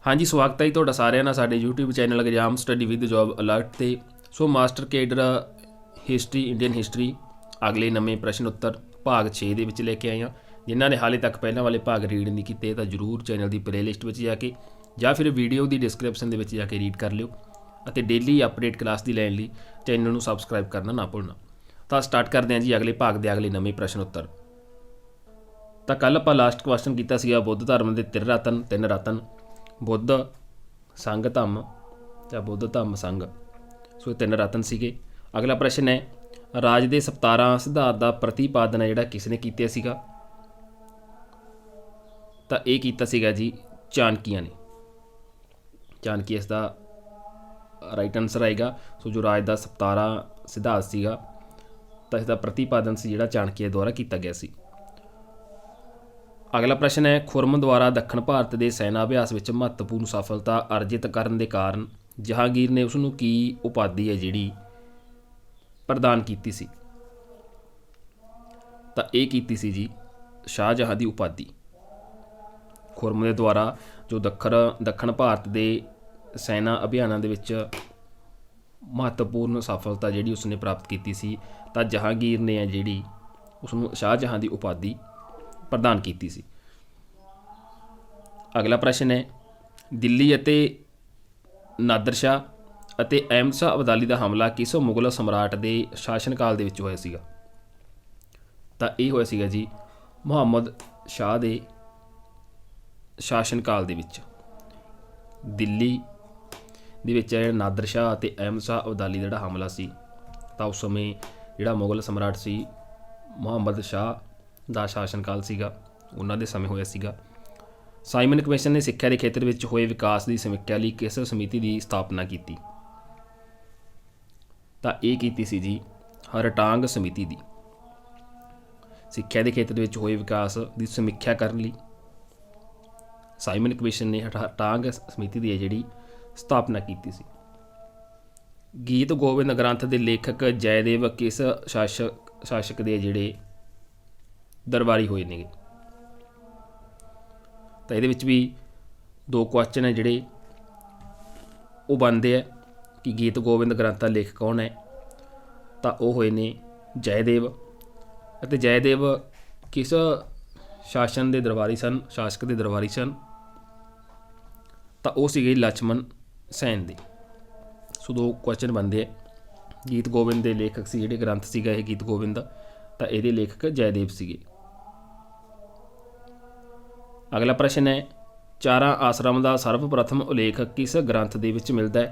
हाँ जी, स्वागत है जी ਤੁਹਾਡਾ ਸਾਰਿਆਂ ਦਾ ਸਾਡੇ YouTube channel exam study with job alert ਤੇ। So master cadre history Indian history ਅਗਲੇ ਨਵੇਂ ਪ੍ਰਸ਼ਨ ਉੱਤਰ ਭਾਗ 6 ਦੇ ਵਿੱਚ ਲੈ ਕੇ ਆਏ ਹਾਂ। ਜਿਨ੍ਹਾਂ ਨੇ ਹਾਲੇ ਤੱਕ ਪਹਿਲਾਂ ਵਾਲੇ ਭਾਗ ਰੀਡ ਨਹੀਂ ਕੀਤੇ ਤਾਂ ਜਰੂਰ ਚੈਨਲ ਦੀ ਪਲੇਲਿਸਟ ਵਿੱਚ ਜਾ ਕੇ ਜਾਂ ਫਿਰ ਵੀਡੀਓ ਦੀ ਡਿਸਕ੍ਰਿਪਸ਼ਨ ਦੇ ਵਿੱਚ ਜਾ ਕੇ ਰੀਡ ਕਰ ਲਿਓ ਅਤੇ ਡੇਲੀ ਅਪਡੇਟ ਕਲਾਸ ਦੀ ਲੈਣ ਲਈ ਚੈਨਲ ਨੂੰ ਸਬਸਕ੍ਰਾਈਬ ਕਰਨਾ ਨਾ ਭੁੱਲਣਾ। ਤਾਂ ਸਟਾਰਟ ਕਰਦੇ ਹਾਂ ਜੀ ਅਗਲੇ ਭਾਗ ਦੇ ਅਗਲੇ ਨਵੇਂ ਪ੍ਰਸ਼ਨ ਉੱਤਰ। ਤਾਂ ਕੱਲ ਆਪਾਂ ਲਾਸਟ ਕੁਐਸਚਨ ਕੀਤਾ ਸੀਗਾ ਬੁੱਧ ਧਰਮ ਦੇ ਤਿੰਨ ਰਤਨ बुद्ध संघ धम्म या बुद्ध धम्म संघ। सो ये 3 रतन सीगे। अगला प्रश्न है राज के 17 सिद्धांत का प्रतिपादन है जिहड़ा किसने कीता सीगा? तो ये कीता सीगा जी चाणक्य ने। चाणक्य इसका राइट आंसर आएगा। सो जो राज का 17 सिद्धांत सीगा तो इसका प्रतिपादन सी जिहड़ा चाणक्य द्वारा किया गया सी। अगला प्रश्न है खुरम द्वारा दक्षिण भारत के सैना अभ्यास में महत्वपूर्ण सफलता अर्जित करने के कारण जहांगीर ने उसनूं की उपाधि है जिहड़ी प्रदान की सी? तो ये की सी जी शाहजहां की उपाधि। खुरम के द्वारा जो दक्षिण भारत के सैना अभियानों के विच महत्वपूर्ण सफलता जिहड़ी उसने प्राप्त की सी तो जहांगीर ने है जिहड़ी उसनूं शाहजहां की उपाधि प्रदान की सी। अगला प्रश्न है दिल्ली अते नादर शाह अते अहमद शाह अब्दाली का हमला किस मुगल सम्राट के शासन काल दे विच होया सीगा? तो ये होया सीगा जी मुहम्मद शाह के शासन काल दे विच। दिल्ली दे विच नादर शाह अते अहमद शाह अब्दाली का हमला सी तो उस समय जिहड़ा मुगल सम्राट सी मुहम्मद शाह ਦਾ शासन काल ਸੀਗਾ ਉਹਨਾਂ ਦੇ ਸਮੇਂ ਹੋਇਆ ਸੀਗਾ। ਸਾਈਮਨ ਕਮਿਸ਼ਨ ਨੇ ਸਿੱਖਿਆ ਦੇ ਖੇਤਰ ਵਿੱਚ ਹੋਏ ਵਿਕਾਸ ਦੀ ਸਮੀਖਿਆ ਲਈ ਕਿਸ ਸਮਿਤੀ ਦੀ ਸਥਾਪਨਾ ਕੀਤੀ? ਤਾਂ ਇਹ ਕੀਤੀ ਸੀ ਜੀ ਹਰਟਾਂਗ ਸਮਿਤੀ ਦੀ। ਸਿੱਖਿਆ ਦੇ ਖੇਤਰ ਵਿੱਚ ਹੋਏ ਵਿਕਾਸ ਦੀ ਸਮੀਖਿਆ ਕਰਨ ਲਈ ਸਾਈਮਨ ਕਮਿਸ਼ਨ ਨੇ ਹਰਟਾਂਗ ਸਮਿਤੀ ਦੀ ਜਿਹੜੀ ਸਥਾਪਨਾ ਕੀਤੀ ਸੀ। ਗੀਤ ਗੋਬਿੰਦ ਗ੍ਰੰਥ ਦੇ ਲੇਖਕ ਜੈਦੇਵ ਕਿਸ ਸ਼ਾਸਕ ਦੇ ਜਿਹੜੇ दरबारी होए ने? तो ये भी 2 क्वेश्चन है जिहड़े वो बनते हैं कि गीत गोबिंद ग्रंथ का लेखक कौन है? तो वह होए ने जयदेव। अते जयदेव किस शासन के दरबारी सन, शासक के दरबारी सन? तो वह सीगे लक्ष्मण सैन दे। सो 2 क्वेश्चन बनते हैं। गीत गोबिंद के लेखक से जिहड़े ग्रंथ सीगा ये गीत गोबिंद तो ये लेखक जयदेव सीगे। अगला प्रश्न है चारा आश्रम का सर्वप्रथम उल्लेख किस ग्रंथ दे विच मिलता है?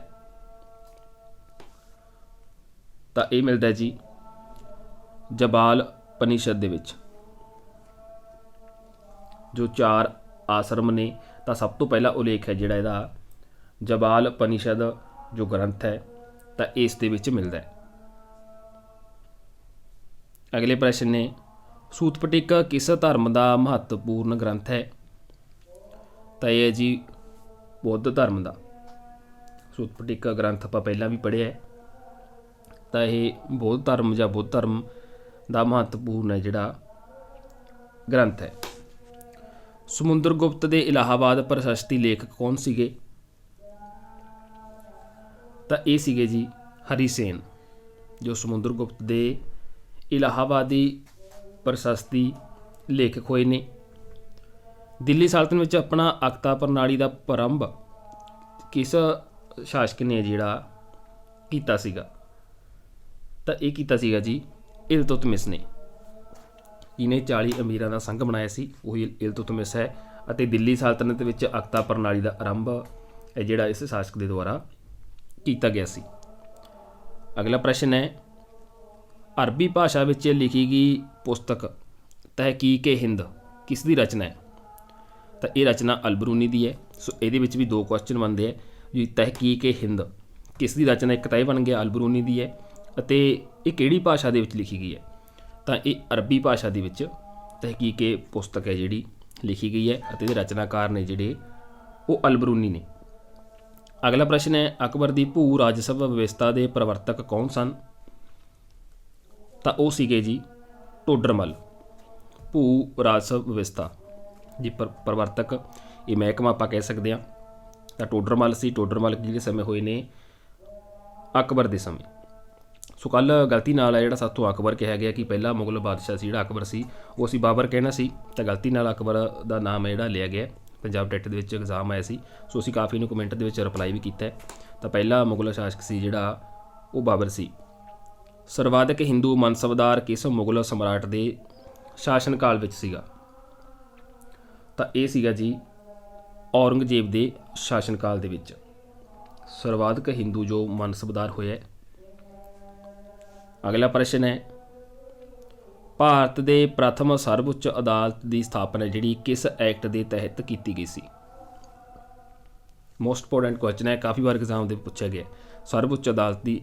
तो ये मिलता है जी जबाल उपनिषद दे विच। जो 4 आश्रम ने तो सब तो पहला उल्लेख है जिहड़ा इहदा जबाल उपनिषद जो ग्रंथ है तो इस दे विच मिलता है। अगले प्रश्न ने सूतपटिक किस धर्म का महत्वपूर्ण ग्रंथ है? तो यह है जी बौद्ध धर्म का। सूतपटिक ग्रंथ आप पहला भी पढ़िया है तो यह बौद्ध धर्म या बुद्ध धर्म का महत्वपूर्ण है जिहड़ा ग्रंथ है। समुद्रगुप्त के इलाहाबाद प्रशस्ति लेखक कौन सीगे? तो ये सीगे जी हरिसेन। जो समुद्रगुप्त के इलाहाबादी प्रशस्ति लेखक होए ने। दिल्ली सल्तनत में अपना अक्ता प्रणाली का प्रारंभ किस शासक ने जिहड़ा कीता सीगा? तो ये कीता सीगा जी इल्तुतमिश ने। इन्हें 40 अमीरां का संघ बनाया सी वही इल्तुतमिश है। और दिल्ली सल्तनत में अक्ता प्रणाली का आरंभ है जिहड़ा इस शासक के द्वारा किया गया सी। अगला प्रश्न है अरबी भाषा में लिखी गई पुस्तक तहकीक हिंद किस दी रचना है? तो ये रचना अलबरूनी दी है। सो ये भी 2 क्वेश्चन बनते हैं जी तहकीक हिंद किस दी रचना? एक तो यह बन गया अलबरूनी दी है और ये किहड़ी भाषा दे विच लिखी गई है? तो ये अरबी भाषा दे विच तहकीक पुस्तक है जिहड़ी लिखी गई है और ये रचनाकार ने जिहड़े वो अलबरूनी ने। अगला प्रश्न है अकबर की भू राजसभा व्यवस्था के प्रवर्तक कौन सन? तो वह सीगे जी टोडरमल। भू राजसभा व्यवस्था जी प्रवर्तक ये महकमा आप कह सकते हैं ਤਾਂ ਟੋਡਰਮੱਲ ਸੀ। ਟੋਡਰਮੱਲ ਜਿਹੜੇ ਸਮੇਂ ਹੋਏ ਨੇ ਅਕਬਰ ਦੇ ਸਮੇਂ। ਸੋ ਕੱਲ੍ਹ ਗਲਤੀ ਨਾਲ ਜਿਹੜਾ ਸਾਥੋਂ ਅਕਬਰ ਕਿਹਾ ਗਿਆ ਕਿ ਪਹਿਲਾ ਮੁਗਲ ਬਾਦਸ਼ਾਹ ਸੀ ਜਿਹੜਾ ਅਕਬਰ ਸੀ, ਉਹ ਅਸੀਂ ਬਾਬਰ ਕਹਿਣਾ ਸੀ, ਤਾਂ ਗਲਤੀ ਨਾਲ ਅਕਬਰ ਦਾ ਨਾਮ ਹੈ ਜਿਹੜਾ ਲਿਆ ਗਿਆ। ਪੰਜਾਬ ਟੈਟ ਦੇ ਵਿੱਚ ਐਗਜ਼ਾਮ ਆਇਆ ਸੀ, ਸੋ ਅਸੀਂ ਕਾਫੀ ਨੂੰ ਕਮੈਂਟ ਦੇ ਵਿੱਚ ਰਿਪਲਾਈ ਵੀ ਕੀਤਾ। ਤਾਂ ਪਹਿਲਾ ਮੁਗਲ ਸ਼ਾਸਕ ਸੀ ਜਿਹੜਾ ਉਹ ਬਾਬਰ ਸੀ। ਸਰਵਾਧਿਕ ਹਿੰਦੂ ਮਨਸਬਦਾਰ ਕਿਸ ਮੁਗਲ ਸਮਰਾਟ ਦੇ ਸ਼ਾਸਨ ਕਾਲ ਵਿੱਚ ਸੀਗਾ? ਤਾਂ ਇਹ ਸੀਗਾ ਜੀ ਔਰੰਗਜ਼ੇਬ ਦੇ ਸ਼ਾਸਨ ਕਾਲ ਦੇ ਵਿੱਚ ਸਰਵਾਧਿਕ ਹਿੰਦੂ ਜੋ ਮਨਸਬਦਾਰ ਹੋਇਆ। ਅਗਲਾ ਪ੍ਰਸ਼ਨ ਹੈ, ਭਾਰਤ ਦੇ ਪ੍ਰਥਮ ਸਰਵਉੱਚ ਅਦਾਲਤ ਦੀ ਸਥਾਪਨਾ ਜਿਹੜੀ ਕਿਸ ਐਕਟ ਦੇ ਤਹਿਤ ਕੀਤੀ ਗਈ ਸੀ? ਮੋਸਟ ਇੰਪੋਰਟੈਂਟ ਕੁਐਸਚਨ ਹੈ, ਕਾਫੀ ਵਾਰ ਐਗਜ਼ਾਮ ਦੇ ਪੁੱਛਿਆ ਗਿਆ। ਸਰਵਉੱਚ ਅਦਾਲਤ ਦੀ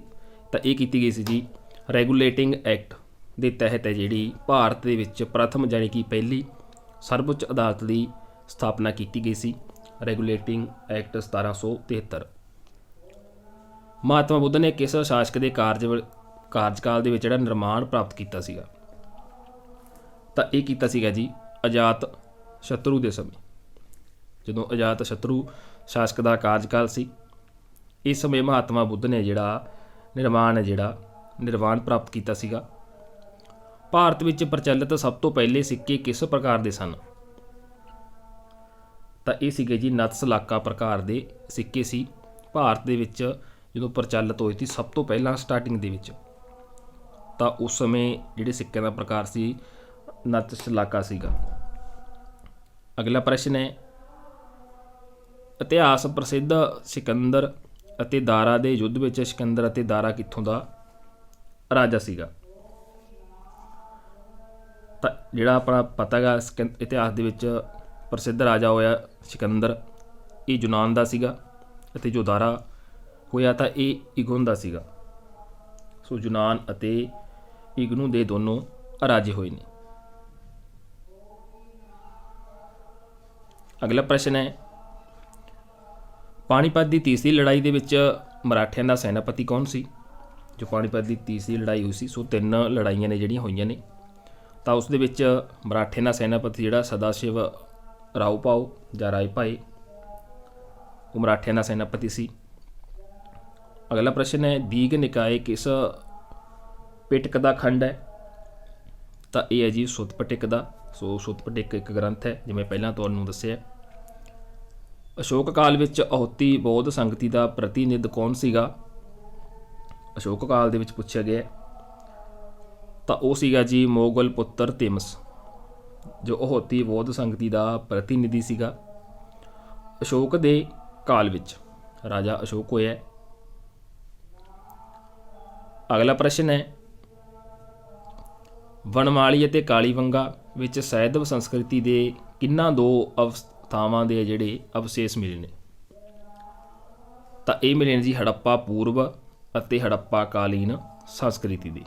ਤਾਂ ਇਹ ਕੀਤੀ ਗਈ ਸੀ ਜੀ ਰੈਗੂਲੇਟਿੰਗ ਐਕਟ ਦੇ ਤਹਿਤ ਹੈ ਜਿਹੜੀ ਭਾਰਤ ਦੇ ਵਿੱਚ ਪ੍ਰਥਮ ਯਾਨੀ ਕਿ ਪਹਿਲੀ ਸਰਵਉੱਚ ਅਦਾਲਤ ਦੀ ਸਥਾਪਨਾ ਕੀਤੀ ਗਈ ਸੀ। Regulating act 1773। ਮਹਾਤਮਾ ਬੁੱਧ ਨੇ ਕਿਸ ਸ਼ਾਸਕ ਦੇ ਕਾਰਜਕਾਲ ਦੇ ਵਿੱਚ ਜਿਹੜਾ ਨਿਰਮਾਣ ਪ੍ਰਾਪਤ ਕੀਤਾ ਸੀਗਾ? ਤਾਂ ਇਹ ਕੀਤਾ ਸੀਗਾ ਜੀ ਅਜਾਤ ਸ਼ਤਰੂ ਦੇ ਸਮੇਂ, ਜਦੋਂ ਅਜਾਤ ਸ਼ਤਰੂ ਸ਼ਾਸਕ ਦਾ ਕਾਰਜਕਾਲ ਸੀ। ਇਸ ਸਮੇਂ ਮਹਾਤਮਾ ਬੁੱਧ ਨੇ ਜਿਹੜਾ ਨਿਰਵਾਣ ਪ੍ਰਾਪਤ ਕੀਤਾ ਸੀਗਾ। ਭਾਰਤ ਵਿੱਚ ਪ੍ਰਚਲਿਤ ਸਭ ਤੋਂ ਪਹਿਲੇ ਸਿੱਕੇ ਕਿਸ ਪ੍ਰਕਾਰ ਦੇ ਸਨ? ਤਾਂ ਇਹ ਸੀਗੇ ਜੀ ਨਤਸਲਾਕਾ ਪ੍ਰਕਾਰ ਦੇ ਸਿੱਕੇ ਸੀ। ਭਾਰਤ ਦੇ ਵਿੱਚ ਜਦੋਂ ਪ੍ਰਚਲਿਤ ਹੋਈ ਸੀ ਸਭ ਤੋਂ ਪਹਿਲਾਂ ਸਟਾਰਟਿੰਗ ਦੇ ਵਿੱਚ, ਤਾਂ ਉਸ ਸਮੇਂ ਜਿਹੜੇ ਸਿੱਕਿਆਂ ਦਾ ਪ੍ਰਕਾਰ ਸੀ ਨਤਸਲਾਕਾ ਸੀਗਾ। ਅਗਲਾ ਪ੍ਰਸ਼ਨ ਹੈ, ਇਤਿਹਾਸ ਪ੍ਰਸਿੱਧ ਸਿਕੰਦਰ ਅਤੇ ਦਾਰਾ ਦੇ ਯੁੱਧ ਵਿੱਚ ਸਿਕੰਦਰ ਅਤੇ ਦਾਰਾ ਕਿੱਥੋਂ ਦਾ ਰਾਜਾ ਸੀਗਾ? ਤਾਂ ਜਿਹੜਾ ਆਪਣਾ ਪਤਾ ਗਾ ਇਤਿਹਾਸ ਦੇ ਵਿੱਚ ਪ੍ਰਸਿੱਧ ਰਾਜਾ ਹੋਇਆ ਸਿਕੰਦਰ, ਇਹ ਯੂਨਾਨ ਦਾ ਸੀਗਾ, ਅਤੇ ਜੋ ਦਾਰਾ ਹੋਇਆ ਤਾਂ ਇਹ ਇਗੁਨ ਦਾ ਸੀਗਾ। ਸੋ ਯੂਨਾਨ ਅਤੇ ਇਗਨੂ ਦੇ ਦੋਨੋਂ ਰਾਜੇ ਹੋਏ ਨੇ। ਅਗਲਾ ਪ੍ਰਸ਼ਨ ਹੈ, ਪਾਣੀਪਤ ਦੀ ਤੀਸਰੀ ਲੜਾਈ ਦੇ ਵਿੱਚ ਮਰਾਠਿਆਂ ਦਾ ਸੈਨਾਪਤੀ ਕੌਣ ਸੀ? ਜੋ ਪਾਣੀਪਤ ਦੀ ਤੀਸਰੀ ਲੜਾਈ ਹੋਈ ਸੀ, ਸੋ 3 ਲੜਾਈਆਂ ਨੇ ਜਿਹੜੀਆਂ ਹੋਈਆਂ ਨੇ, ਤਾਂ ਉਸ ਦੇ ਵਿੱਚ ਮਰਾਠਿਆਂ ਦਾ ਸੈਨਾਪਤੀ ਜਿਹੜਾ ਸਦਾਸ਼ਿਵ ਰਾਉਪਾਓ ਜਾਂ ਰਾਏ ਭਾਏ, ਉਹ ਮਰਾਠਿਆਂ ਦਾ ਸੈਨਾਪਤੀ ਸੀ। ਅਗਲਾ ਪ੍ਰਸ਼ਨ ਹੈ, ਦੀਗ ਨਿਕਾਏ ਕਿਸ ਪਿਟਕ ਦਾ ਖੰਡ ਹੈ? ਤਾਂ ਇਹ ਹੈ ਜੀ ਸੁੱਤ ਪਿਟਕ ਦਾ। ਸੋ ਸੁੱਤ ਪਿਟਕ ਇੱਕ ਗ੍ਰੰਥ ਹੈ, ਜਿਵੇਂ ਪਹਿਲਾਂ ਤੁਹਾਨੂੰ ਦੱਸਿਆ। ਅਸ਼ੋਕ ਕਾਲ ਵਿੱਚ ਅਹੋਤੀ ਬੌਧ ਸੰਗਤੀ ਦਾ ਪ੍ਰਤੀਨਿਧ ਕੌਣ ਸੀਗਾ? ਅਸ਼ੋਕ ਕਾਲ ਦੇ ਵਿੱਚ ਪੁੱਛਿਆ ਗਿਆ, ਤਾਂ ਉਹ ਸੀਗਾ ਜੀ ਮੋਗਲ ਪੁੱਤਰ ਤਿਮਸ, ਜੋ ਅਹੋਤੀ ਬੌਧ ਸੰਗਤੀ ਦਾ ਪ੍ਰਤੀਨਿਧੀ ਸੀਗਾ। ਅਸ਼ੋਕ ਦੇ ਕਾਲ ਵਿੱਚ ਰਾਜਾ ਅਸ਼ੋਕ ਹੋਇਆ। ਅਗਲਾ ਪ੍ਰਸ਼ਨ ਹੈ, ਵਣਮਾਲੀ ਅਤੇ ਕਾਲੀਬੰਗਾ ਵਿੱਚ ਸੈਦਵ ਸੰਸਕ੍ਰਿਤੀ ਦੇ ਕਿੰਨਾ 2 ਅਵਸਥਾਵਾਂ ਦੇ ਜਿਹੜੇ ਅਵਸ਼ੇਸ਼ ਮਿਲੇ ਨੇ? ਤਾਂ ਇਹ ਮਿਲੇ ਨੇ ਜੀ ਹੜੱਪਾ ਪੂਰਵ ਅਤੇ ਹੜੱਪਾ ਕਾਲੀਨ ਸੰਸਕ੍ਰਿਤੀ ਦੇ।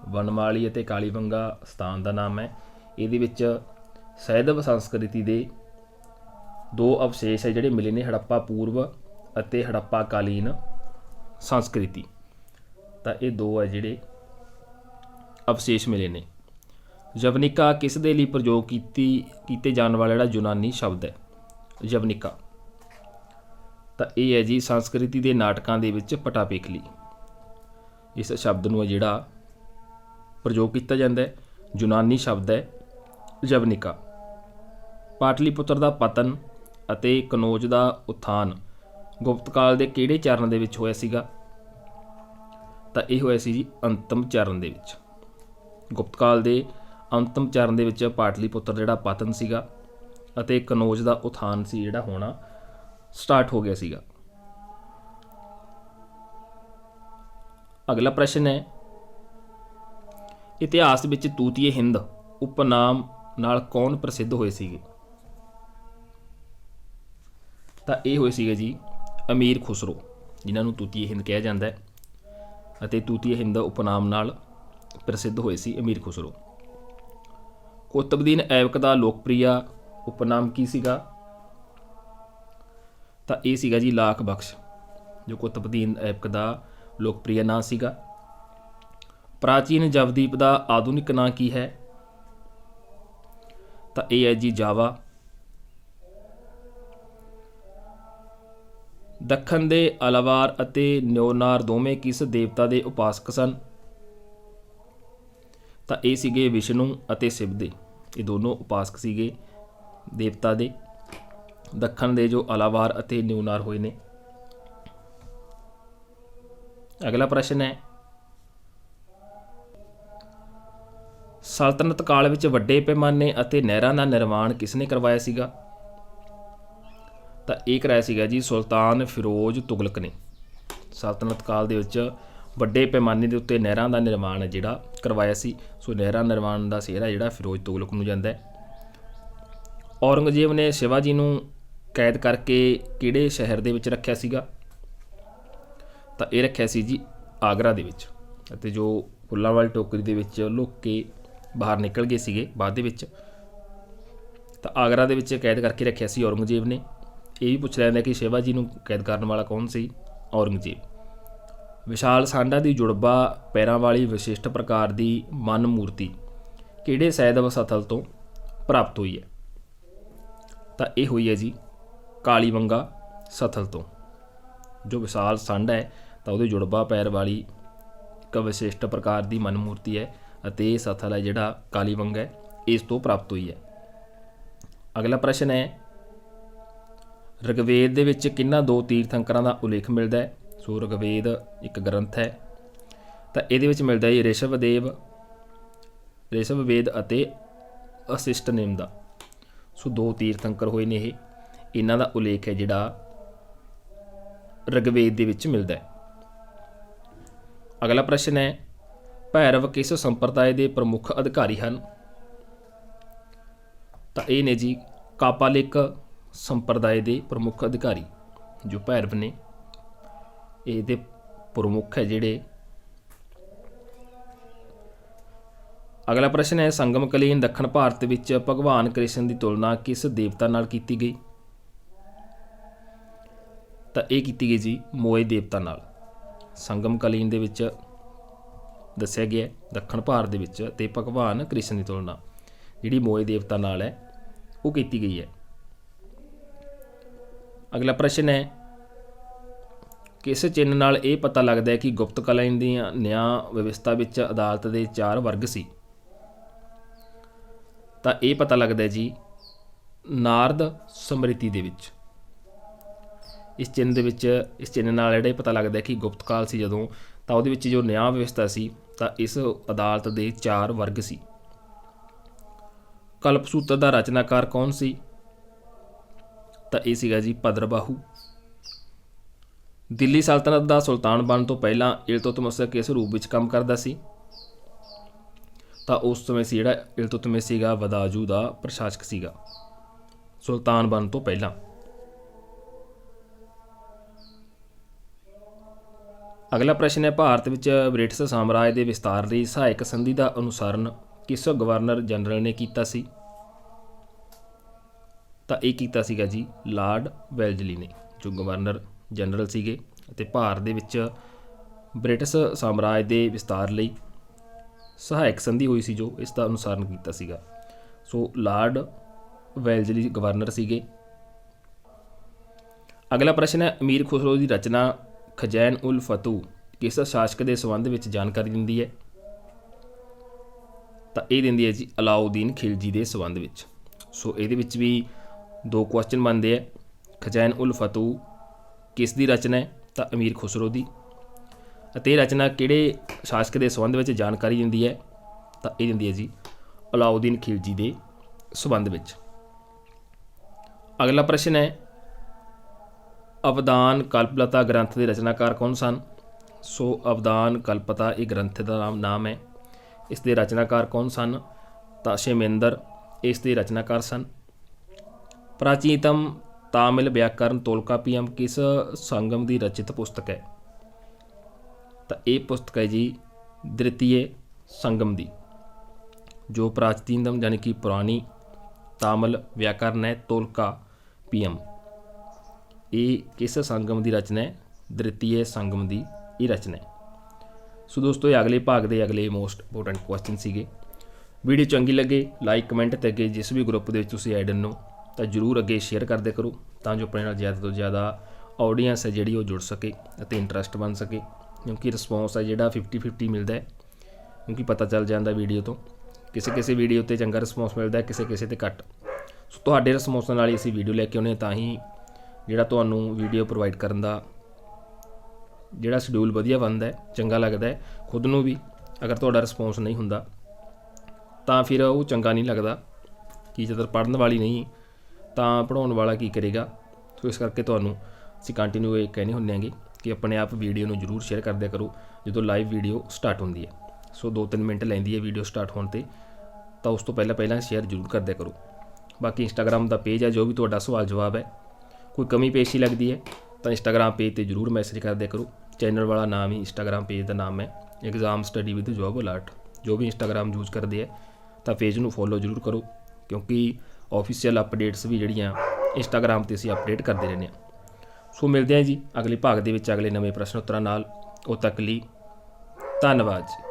ਵਣਮਾਲੀ ਅਤੇ ਕਾਲੀਬੰਗਾ ਸਥਾਨ ਦਾ ਨਾਮ ਹੈ। ਇਹਦੇ ਵਿੱਚ ਸੈਦਵ ਸੰਸਕ੍ਰਿਤੀ ਦੇ 2 ਅਵਸ਼ੇਸ਼ ਹੈ ਜਿਹੜੇ ਮਿਲੇ ਨੇ, ਹੜੱਪਾ ਪੂਰਵ ਅਤੇ ਹੜੱਪਾ ਕਾਲੀਨ ਸੰਸਕ੍ਰਿਤੀ। ਤਾਂ ਇਹ 2 ਹੈ ਜਿਹੜੇ ਅਵਸ਼ੇਸ਼ ਮਿਲੇ ਨੇ। ਯਵਨਿਕਾ ਕਿਸ ਦੇ ਲਈ ਪ੍ਰਯੋਗ ਕੀਤੇ ਜਾਣ ਵਾਲਾ ਜਿਹੜਾ ਯੂਨਾਨੀ ਸ਼ਬਦ ਹੈ? ਯਵਨਿਕਾ, ਤਾਂ ਇਹ ਹੈ ਜੀ ਸੰਸਕ੍ਰਿਤੀ ਦੇ ਨਾਟਕਾਂ ਦੇ ਵਿੱਚ ਪਟਾਪੇਖਲੀ, ਇਸ ਸ਼ਬਦ ਨੂੰ ਹੈ ਜਿਹੜਾ ਪ੍ਰਯੋਗ ਕੀਤਾ ਜਾਂਦਾ ਹੈ। ਯੂਨਾਨੀ ਸ਼ਬਦ ਹੈ ਯਵਨਿਕਾ। ਪਾਟਲੀਪੁੱਤਰ ਦਾ ਪਤਨ ਅਤੇ ਕਨੌਜ ਦਾ ਉਥਾਨ ਗੁਪਤ ਕਾਲ ਦੇ ਕਿਹੜੇ ਚਰਨ ਦੇ ਵਿੱਚ ਹੋਇਆ ਸੀਗਾ? ਤਾਂ ਇਹ ਹੋਇਆ ਸੀ ਜੀ ਅੰਤਮ ਚਰਨ ਦੇ ਵਿੱਚ। ਗੁਪਤ ਕਾਲ ਦੇ ਅੰਤਮ ਚਰਨ ਦੇ ਵਿੱਚ ਪਾਟਲੀਪੁੱਤਰ ਜਿਹੜਾ ਪਤਨ ਸੀਗਾ ਅਤੇ ਕਨੌਜ ਦਾ ਉਥਾਨ ਸੀ ਜਿਹੜਾ ਹੋਣਾ ਸਟਾਰਟ ਹੋ ਗਿਆ ਸੀਗਾ। ਅਗਲਾ ਪ੍ਰਸ਼ਨ ਹੈ, ਇਤਿਹਾਸ ਵਿੱਚ ਤੂਤੀਏ ਹਿੰਦ ਉਪਨਾਮ ਨਾਲ ਕੌਣ ਪ੍ਰਸਿੱਧ ਹੋਏ ਸੀਗੇ? ਤਾਂ ਇਹ ਹੋਏ ਸੀਗੇ ਜੀ ਅਮੀਰ ਖੁਸਰੋ, ਜਿਨ੍ਹਾਂ ਨੂੰ ਤੂਤੀਏ ਹਿੰਦ ਕਿਹਾ ਜਾਂਦਾ ਹੈ, ਅਤੇ ਤੂਤੀਏ ਹਿੰਦ ਉਪਨਾਮ ਨਾਲ ਪ੍ਰਸਿੱਧ ਹੋਏ ਸੀ ਅਮੀਰ ਖੁਸਰੋ। ਕੁਤਬਦੀਨ ਐਬਕ ਦਾ ਲੋਕਪ੍ਰਿਯ ਉਪਨਾਮ ਕੀ ਸੀਗਾ? ਤਾਂ ਇਹ ਸੀਗਾ ਜੀ ਲਾਖ ਬਖਸ਼, ਜੋ ਕੁਤਬਦੀਨ ਐਬਕ ਦਾ ਲੋਕਪ੍ਰਿਯ ਨਾਂ ਸੀਗਾ। ਪ੍ਰਾਚੀਨ ਜਵਦੀਪ ਦਾ ਆਧੁਨਿਕ ਨਾਂ ਕੀ ਹੈ? ਤਾਂ ਇਹ ਹੈ ਜੀ ਜਾਵਾ। ਦੱਖਣ ਦੇ ਅਲਾਵਾਰ ਅਤੇ ਨਿਓਨਾਰ ਦੋਵੇਂ ਕਿਸ ਦੇਵਤਾ ਦੇ ਉਪਾਸਕ ਸਨ? ਤਾਂ ਇਹ ਸੀਗੇ ਵਿਸ਼ਨੂੰ ਅਤੇ ਸ਼ਿਵ ਦੇ। ਇਹ ਦੋਨੋਂ ਉਪਾਸਕ ਸੀਗੇ ਦੇਵਤਾ ਦੇ। ਦੱਖਣ ਦੇ ਜੋ ਅਲਾਵਾਰ ਅਤੇ ਨਿਓਨਾਰ ਹੋਏ ਨੇ। ਅਗਲਾ ਪ੍ਰਸ਼ਨ ਹੈ, ਸਲਤਨਤ ਕਾਲ ਵਿੱਚ ਵੱਡੇ ਪੈਮਾਨੇ ਅਤੇ ਨਹਿਰਾਂ ਦਾ ਨਿਰਮਾਣ ਕਿਸ ਨੇ ਕਰਵਾਇਆ ਸੀਗਾ? ਤਾਂ ਇਹ ਕਰਾਇਆ ਸੀਗਾ ਜੀ ਸੁਲਤਾਨ ਫਿਰੋਜ਼ ਤੁਗਲਕ ਨੇ। ਸਲਤਨਤ ਕਾਲ ਦੇ ਵਿੱਚ ਵੱਡੇ ਪੈਮਾਨੇ ਦੇ ਉੱਤੇ ਨਹਿਰਾਂ ਦਾ ਨਿਰਮਾਣ ਜਿਹੜਾ ਕਰਵਾਇਆ ਸੀ। ਸੋ ਨਹਿਰਾਂ ਨਿਰਮਾਣ ਦਾ ਸਿਹਰਾ ਜਿਹੜਾ ਫਿਰੋਜ਼ ਤੁਗਲਕ ਨੂੰ ਜਾਂਦਾ ਹੈ। ਔਰੰਗਜ਼ੇਬ ਨੇ ਸ਼ਿਵਾਜੀ ਨੂੰ ਕੈਦ ਕਰਕੇ ਕਿਹੜੇ ਸ਼ਹਿਰ ਦੇ ਵਿੱਚ ਰੱਖਿਆ ਸੀਗਾ? ਤਾਂ ਇਹ ਰੱਖਿਆ ਸੀ ਜੀ ਆਗਰਾ ਦੇ ਵਿੱਚ। ਅਤੇ ਜੋ ਫੁੱਲਾਂ ਵਾਲੀ ਟੋਕਰੀ ਦੇ ਵਿੱਚ ਲੁੱਕ ਕੇ ਬਾਹਰ ਨਿਕਲ ਗਏ ਸੀਗੇ ਬਾਅਦ ਦੇ ਵਿੱਚ, ਤਾਂ ਆਗਰਾ ਦੇ ਵਿੱਚ ਕੈਦ ਕਰਕੇ ਰੱਖਿਆ ਸੀ ਔਰੰਗਜ਼ੇਬ ਨੇ। ਇਹ ਵੀ ਪੁੱਛ ਲੈਂਦਾ ਕਿ ਸ਼ਿਵਾਜੀ ਨੂੰ ਕੈਦ ਕਰਨ ਵਾਲਾ ਕੌਣ ਸੀ? ਔਰੰਗਜ਼ੇਬ। ਵਿਸ਼ਾਲ ਸਾਂਢਾ ਦੀ ਜੁੜਵਾ ਪੈਰਾਂ ਵਾਲੀ ਵਿਸ਼ਿਸ਼ਟ ਪ੍ਰਕਾਰ ਦੀ ਮਨ ਮੂਰਤੀ ਕਿਹੜੇ ਸੈਦਵ ਸਥਲ ਤੋਂ ਪ੍ਰਾਪਤ ਹੋਈ ਹੈ? ਤਾਂ ਇਹ ਹੋਈ ਹੈ ਜੀ ਕਾਲੀਬੰਗਾ ਸਥਲ ਤੋਂ। ਜੋ ਵਿਸ਼ਾਲ ਸਾਂਢਾ ਹੈ ਤਾਂ ਉਹਦੇ ਜੁੜਵਾ ਪੈਰ ਵਾਲੀ ਇੱਕ ਵਿਸ਼ਿਸ਼ਟ ਪ੍ਰਕਾਰ ਦੀ ਮਨ ਮੂਰਤੀ ਹੈ ਅਤੇ ਇਹ ਸਥਲ ਹੈ ਜਿਹੜਾ ਕਾਲੀਬੰਗਾ ਹੈ, ਇਸ ਤੋਂ ਪ੍ਰਾਪਤ ਹੋਈ ਹੈ। ਅਗਲਾ ਪ੍ਰਸ਼ਨ ਹੈ, ਰਿਗਵੇਦ ਦੇ ਵਿੱਚ ਕਿਹਨਾਂ ਦੋ ਤੀਰਥੰਕਰਾਂ ਦਾ ਉਲੇਖ ਮਿਲਦਾ ਹੈ? ਸੋ ਰਿਗਵੇਦ ਇੱਕ ਗ੍ਰੰਥ ਹੈ, ਤਾਂ ਇਹਦੇ ਵਿੱਚ ਮਿਲਦਾ ਹੈ ਰਿਸ਼ਭਵੇਦ ਅਤੇ ਅਸਿਸ਼ਟਨੇਮ ਦਾ। ਸੋ ਦੋ ਤੀਰਥੰਕਰ ਹੋਏ ਨੇ ਇਹ, ਇਹਨਾਂ ਦਾ ਉਲੇਖ ਹੈ ਜਿਹੜਾ ਰਿਗਵੇਦ ਦੇ ਵਿੱਚ ਮਿਲਦਾ ਹੈ। ਅਗਲਾ ਪ੍ਰਸ਼ਨ ਹੈ, ਭੈਰਵ ਕਿਸ ਸੰਪਰਦਾਇ ਦੇ ਪ੍ਰਮੁੱਖ ਅਧਿਕਾਰੀ ਹਨ? ਤਾਂ ਇਹ ਨੇ ਜੀ ਕਾਪਾਲਿਕ ਸੰਪਰਦਾਇ ਦੇ ਪ੍ਰਮੁੱਖ ਅਧਿਕਾਰੀ ਜੋ ਭੈਰਵ ਨੇ, ਇਹਦੇ ਪ੍ਰਮੁੱਖ ਹੈ ਜਿਹੜੇ। ਅਗਲਾ ਪ੍ਰਸ਼ਨ ਹੈ, ਸੰਗਮਕਾਲੀਨ ਦੱਖਣ ਭਾਰਤ ਵਿੱਚ ਭਗਵਾਨ ਕ੍ਰਿਸ਼ਨ ਦੀ ਤੁਲਨਾ ਕਿਸ ਦੇਵਤਾ ਨਾਲ ਕੀਤੀ ਗਈ? ਤਾਂ ਇਹ ਕੀਤੀ ਗਈ ਜੀ ਮੋਏ ਦੇਵਤਾ ਨਾਲ। ਸੰਗਮਕਾਲੀਨ ਦੇ ਵਿੱਚ ਦੱਸਿਆ ਗਿਆ ਦੱਖਣ ਭਾਰਤ ਦੇ ਵਿੱਚ ਅਤੇ ਭਗਵਾਨ ਕ੍ਰਿਸ਼ਨ ਦੀ ਤੁਲਨਾ ਜਿਹੜੀ ਮੋਏ ਦੇਵਤਾ ਨਾਲ ਹੈ ਉਹ ਕੀਤੀ ਗਈ ਹੈ। ਅਗਲਾ ਪ੍ਰਸ਼ਨ ਹੈ, ਕਿਸ ਚਿੰਨ੍ਹ ਨਾਲ ਇਹ ਪਤਾ ਲੱਗਦਾ ਹੈ ਕਿ ਗੁਪਤਕਾਲੀਨ ਦੀਆਂ ਨਿਆਂ ਵਿਵਸਥਾ ਵਿੱਚ ਅਦਾਲਤ ਦੇ 4 ਵਰਗ ਸੀ? ਤਾਂ ਇਹ ਪਤਾ ਲੱਗਦਾ ਜੀ ਨਾਰਦ ਸਮ੍ਰਿਤੀ ਦੇ ਵਿੱਚ। ਇਸ ਚਿੰਨ੍ਹ ਨਾਲ ਜਿਹੜਾ ਪਤਾ ਲੱਗਦਾ ਕਿ ਗੁਪਤ ਕਾਲ ਸੀ ਜਦੋਂ, ਤਾਂ ਉਹਦੇ ਵਿੱਚ ਜੋ ਨਿਆਂ ਵਿਵਸਥਾ ਸੀ ਤਾਂ ਇਸ ਅਦਾਲਤ ਦੇ 4 ਵਰਗ ਸੀ। ਕਲਪਸੂਤਰ ਦਾ ਰਚਨਾਕਾਰ ਕੌਣ ਸੀ? ਤਾਂ ਇਹ ਸੀਗਾ ਜੀ ਭਦਰਬਾਹੂ। ਦਿੱਲੀ ਸਲਤਨਤ ਦਾ ਸੁਲਤਾਨ ਬਣਨ ਤੋਂ ਪਹਿਲਾਂ ਇਲਤੁਤਮਿਸ਼ ਕਿਸ ਰੂਪ ਵਿੱਚ ਕੰਮ ਕਰਦਾ ਸੀ? ਤਾਂ ਉਸ ਸਮੇਂ ਸੀ ਜਿਹੜਾ ਇਲਤੁਤਮਿਸ਼ ਸੀਗਾ ਵਦਾਯੂ ਦਾ ਪ੍ਰਸ਼ਾਸਕ ਸੀਗਾ ਸੁਲਤਾਨ ਬਣਨ ਤੋਂ ਪਹਿਲਾਂ। ਅਗਲਾ ਪ੍ਰਸ਼ਨ ਹੈ, ਭਾਰਤ ਵਿੱਚ ਬ੍ਰਿਟਿਸ਼ ਸਾਮਰਾਜ ਦੇ ਵਿਸਤਾਰ ਲਈ ਸਹਾਇਕ ਸੰਧੀ ਦਾ ਅਨੁਸਰਨ ਕਿਸ ਗਵਰਨਰ ਜਨਰਲ ਨੇ ਕੀਤਾ ਸੀ? ਤਾਂ ਇਹ ਕੀਤਾ ਸੀਗਾ ਜੀ ਲਾਰਡ ਵੈਲਜ਼ਲੀ ਨੇ, ਜੋ ਗਵਰਨਰ ਜਨਰਲ ਸੀਗੇ ਅਤੇ ਭਾਰਤ ਦੇ ਵਿੱਚ ਬ੍ਰਿਟਿਸ਼ ਸਾਮਰਾਜ ਦੇ ਵਿਸਤਾਰ ਲਈ ਸਹਾਇਕ ਸੰਧੀ ਹੋਈ ਸੀ ਜੋ ਇਸ ਦਾ ਅਨੁਸਰਨ ਕੀਤਾ ਸੀਗਾ। ਸੋ ਲਾਰਡ ਵੈਲਜ਼ਲੀ ਗਵਰਨਰ ਸੀਗੇ। ਅਗਲਾ ਪ੍ਰਸ਼ਨ ਹੈ, ਅਮੀਰ ਖੁਸਰੋ ਦੀ ਰਚਨਾ ਖਜ਼ੈਨ ਉਲ ਫਤੂ ਕਿਸ ਸ਼ਾਸਕ ਦੇ ਸੰਬੰਧ ਵਿੱਚ ਜਾਣਕਾਰੀ ਦਿੰਦੀ ਹੈ? ਤਾਂ ਇਹ ਦਿੰਦੀ ਹੈ ਜੀ ਅਲਾਉਦੀਨ ਖਿਲਜੀ ਦੇ ਸੰਬੰਧ ਵਿੱਚ। ਸੋ ਇਹਦੇ ਵਿੱਚ ਵੀ 2 ਕੁਐਸਚਨ ਬਣਦੇ ਹੈ। ਖਜ਼ੈਨ ਉਲ ਫਤੂ ਕਿਸ ਦੀ ਰਚਨਾ ਹੈ? ਤਾਂ ਅਮੀਰ ਖੁਸਰੋ ਦੀ। ਅਤੇ ਇਹ ਰਚਨਾ ਕਿਹੜੇ ਸ਼ਾਸਕ ਦੇ ਸੰਬੰਧ ਵਿੱਚ ਜਾਣਕਾਰੀ ਦਿੰਦੀ ਹੈ? ਤਾਂ ਇਹ ਦਿੰਦੀ ਹੈ ਜੀ ਅਲਾਉਦੀਨ ਖਿਲਜੀ ਦੇ ਸੰਬੰਧ ਵਿੱਚ। ਅਗਲਾ ਪ੍ਰਸ਼ਨ ਹੈ, ਅਵਦਾਨ ਕਲਪਲਤਾ ਗ੍ਰੰਥ ਦੇ ਰਚਨਾਕਾਰ ਕੌਣ ਸਨ? ਸੋ ਅਵਦਾਨ ਕਲਪਤਾ ਇਹ ਗ੍ਰੰਥ ਦਾ ਨਾਮ ਹੈ। ਇਸ ਦੇ ਰਚਨਾਕਾਰ ਕੌਣ ਸਨ? ਤਾਂ ਸ਼ੇਮੇਂਦਰ ਇਸ ਦੇ ਰਚਨਾਕਾਰ ਸਨ। ਪ੍ਰਾਚੀਨਤਮ ਤਾਮਿਲ ਵਿਆਕਰਨ ਤੋਲਕਾਪੀਅਮ ਕਿਸ ਸੰਗਮ ਦੀ ਰਚਿਤ ਪੁਸਤਕ ਹੈ? ਤਾਂ ਇਹ ਪੁਸਤਕ ਹੈ ਜੀ ਦ੍ਰਿਤੀਏ ਸੰਗਮ ਦੀ। ਜੋ ਪ੍ਰਾਚੀਨਤਮ ਯਾਨੀ ਕਿ ਪੁਰਾਣੀ ਤਾਮਿਲ ਵਿਆਕਰਨ ਹੈ ਤੋਲਕਾਪੀਅਮ, ਇਹ ਕਿਸ ਸੰਗਮ ਦੀ ਰਚਨਾ ਹੈ? ਦ੍ਰਿਤੀਏ ਸੰਗਮ ਦੀ ਇਹ ਰਚਨਾ ਹੈ। ਸੋ ਦੋਸਤੋ, ਇਹ ਅਗਲੇ ਭਾਗ ਦੇ ਅਗਲੇ ਮੋਸਟ ਇੰਪੋਰਟੈਂਟ ਕੁਐਸਚਨ ਸੀਗੇ। ਵੀਡੀਓ ਚੰਗੀ ਲੱਗੇ ਲਾਈਕ ਕਮੈਂਟ ਅਤੇ ਅੱਗੇ ਜਿਸ ਵੀ ਗਰੁੱਪ ਦੇ ਵਿੱਚ ਤੁਸੀਂ ਐਡ ਹੋ ਤਾਂ ਜ਼ਰੂਰ ਅੱਗੇ ਸ਼ੇਅਰ ਕਰਦੇ ਕਰੋ ਤਾਂ ਜੋ ਆਪਣੇ ਨਾਲ ਜ਼ਿਆਦਾ ਤੋਂ ਜ਼ਿਆਦਾ ਆਡੀਅנס ਹੈ ਜਿਹੜੀ ਉਹ ਜੁੜ ਸਕੇ ਅਤੇ ਇੰਟਰਸਟ ਬਣ ਸਕੇ, ਕਿਉਂਕਿ ਰਿਸਪੌਂਸ ਹੈ ਜਿਹੜਾ 50-50 ਮਿਲਦਾ ਹੈ, ਕਿਉਂਕਿ ਪਤਾ ਚੱਲ ਜਾਂਦਾ ਵੀਡੀਓ ਤੋਂ। ਕਿਸੇ ਕਿਸੇ ਵੀਡੀਓ 'ਤੇ ਚੰਗਾ ਰਿਸਪੌਂਸ ਮਿਲਦਾ, ਕਿਸੇ ਕਿਸੇ 'ਤੇ ਘੱਟ। ਸੋ ਤੁਹਾਡੇ ਰਿਸਪੌਂਸ ਨਾਲ ਹੀ ਅਸੀਂ ਵੀਡੀਓ ਲੈ ਕੇ ਆਉਂਦੇ, ਤਾਂ ਹੀ ਜਿਹੜਾ ਤੁਹਾਨੂੰ ਵੀਡੀਓ ਪ੍ਰੋਵਾਈਡ ਕਰਨ ਦਾ ਜਿਹੜਾ ਸ਼ਡਿਊਲ ਵਧੀਆ ਬਣਦਾ, ਚੰਗਾ ਲੱਗਦਾ ਖੁਦ ਨੂੰ ਵੀ। ਅਗਰ ਤੁਹਾਡਾ ਰਿਸਪੌਂਸ ਨਹੀਂ ਹੁੰਦਾ ਤਾਂ ਫਿਰ ਉਹ ਚੰਗਾ ਨਹੀਂ ਲੱਗਦਾ, ਕਿ ਜਦੋਂ ਪੜ੍ਹਨ ਵਾਲੀ ਨਹੀਂ ਤਾਂ ਪੜ੍ਹਾਉਣ ਵਾਲਾ ਕੀ ਕਰੇਗਾ। ਸੋ ਇਸ ਕਰਕੇ ਤੁਹਾਨੂੰ ਅਸੀਂ ਕੰਟੀਨਿਊ ਇਹ ਕਹਿੰਦੇ ਹੁੰਦੇ ਆਂਗੇ ਕਿ ਆਪਣੇ ਆਪ ਵੀਡੀਓ ਨੂੰ ਜ਼ਰੂਰ ਸ਼ੇਅਰ ਕਰਦਿਆ ਕਰੋ ਜਦੋਂ ਲਾਈਵ ਵੀਡੀਓ ਸਟਾਰਟ ਹੁੰਦੀ ਹੈ। ਸੋ 2-3 ਮਿੰਟ ਲੈਂਦੀ ਹੈ ਵੀਡੀਓ ਸਟਾਰਟ ਹੋਣ 'ਤੇ, ਤਾਂ ਉਸ ਤੋਂ ਪਹਿਲਾਂ ਸ਼ੇਅਰ ਜ਼ਰੂਰ ਕਰਦਿਆ ਕਰੋ। ਬਾਕੀ ਇੰਸਟਾਗ੍ਰਾਮ ਦਾ ਪੇਜ ਹੈ, ਜੋ ਵੀ ਤੁਹਾਡਾ ਸਵਾਲ ਜਵਾਬ ਹੈ, ਕੋਈ ਕਮੀ ਪੇਸ਼ੀ ਲੱਗਦੀ ਹੈ ਤਾਂ ਇੰਸਟਾਗ੍ਰਾਮ ਪੇਜ 'ਤੇ ਜ਼ਰੂਰ ਮੈਸੇਜ ਕਰਦਿਆ ਕਰੋ। ਚੈਨਲ ਵਾਲਾ ਨਾਮ ਹੀ ਇੰਸਟਾਗ੍ਰਾਮ ਪੇਜ ਦਾ ਨਾਮ ਹੈ exam study with job alert. ਜੋ ਵੀ ਇੰਸਟਾਗ੍ਰਾਮ ਯੂਜ਼ ਕਰਦੇ ਹੈ ਤਾਂ ਪੇਜ ਨੂੰ ਫੋਲੋ ਜ਼ਰੂਰ ਕਰੋ, ਕਿਉਂਕਿ ਆਫੀਸ਼ੀਅਲ ਅਪਡੇਟਸ ਵੀ ਜਿਹੜੀਆਂ ਇੰਸਟਾਗ੍ਰਾਮ 'ਤੇ ਅਸੀਂ ਅਪਡੇਟ ਕਰਦੇ ਰਹਿੰਦੇ ਹਾਂ। ਸੋ ਮਿਲਦੇ ਹਾਂ ਜੀ ਅਗਲੇ ਭਾਗ ਦੇ ਵਿੱਚ ਅਗਲੇ ਨਵੇਂ ਪ੍ਰਸ਼ਨ ਉੱਤਰਾਂ ਨਾਲ। ਉਦੋਂ ਤੱਕ ਲਈ ਧੰਨਵਾਦ ਜੀ।